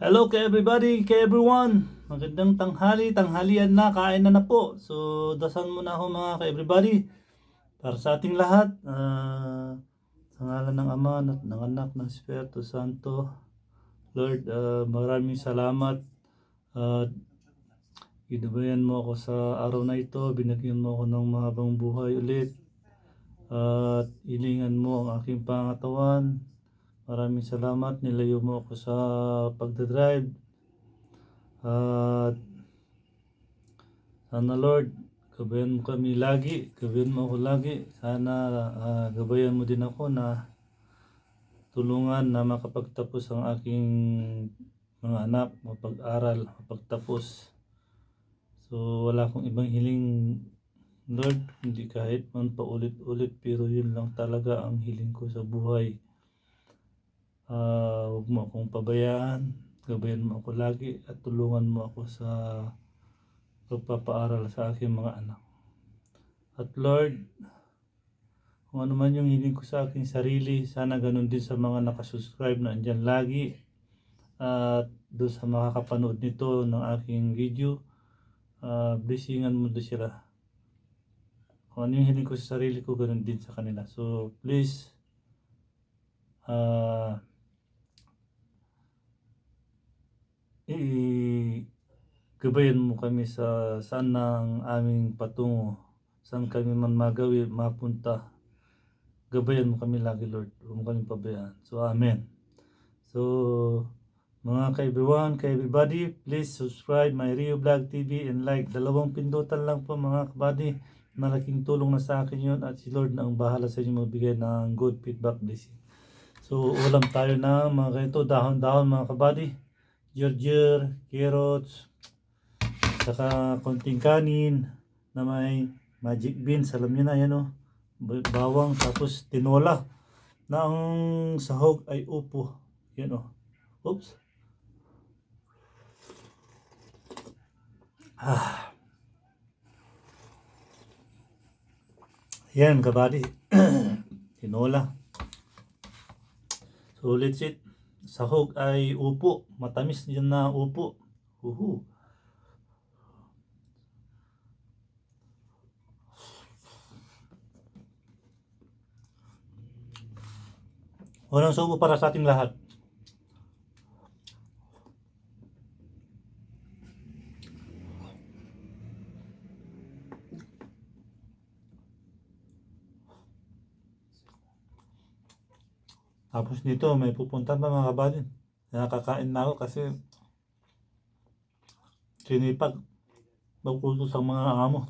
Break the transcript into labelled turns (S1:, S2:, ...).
S1: Hello kay everybody, kay everyone. Magandang tanghalian na, kain na po. So, dasal muna ako mga kay everybody. Para sa ating lahat, sa ngalan ng Ama at ng Anak ng Espiritu Santo. Lord, maraming salamat. At ginabayan mo ako sa araw na ito. Binigyan mo ako ng mahabang buhay ulit. At ilingan mo ang aking pangatawan. Maraming salamat, nilayo mo ako sa pagdadrive. At sana Lord, gabayan mo kami lagi, gabayan mo ako lagi. Sana gabayan mo din ako na tulungan na makapagtapos ang aking mga anak, mapag-aral, mapagtapos. So wala akong ibang hiling Lord, hindi kahit man paulit-ulit, pero yun lang talaga ang hiling ko sa buhay. Huwag mo akong pabayaan, gabayan mo ako lagi at tulungan mo ako sa pagpapaaral sa aking mga anak. At Lord, kung ano man yung hiling ko sa aking sarili, sana ganun din sa mga nakasubscribe na andyan lagi. At doon sa makakapanood nito ng aking video, blessingan mo doon sila. Kung ano yung hiling ko sa sarili ko, ganun din sa kanila. So please, gabayan mo kami sa saan ang aming patungo, saan kami man mapunta. Gabayan mo kami lagi Lord, huwag mo kami pabayaan. So amen. So mga ka-everyone, ka-everybody, please subscribe my Rio Vlog TV and like. 2 pindutan lang po mga kabady. Malaking tulong na sa akin yun at si Lord na ang bahala sa inyo magbigay ng good feedback blessing. So ulam tayo na mga ganito, dahon-dahon mga kabady. Ginger, carrots, saka konting kanin na may magic beans, alam niyo na yan o. Bawang, tapos tinola na ang sahog ay upo. Yan o. Oops. Yan kabady. Tinola. So let's it. Sahog ay upo. Matamis yan na upo. Uhu. Walang subo para sa ating lahat. Tapos dito may pupunta pa mga kabady. Nakakain na ako kasi sinipag magputos ang mga amo.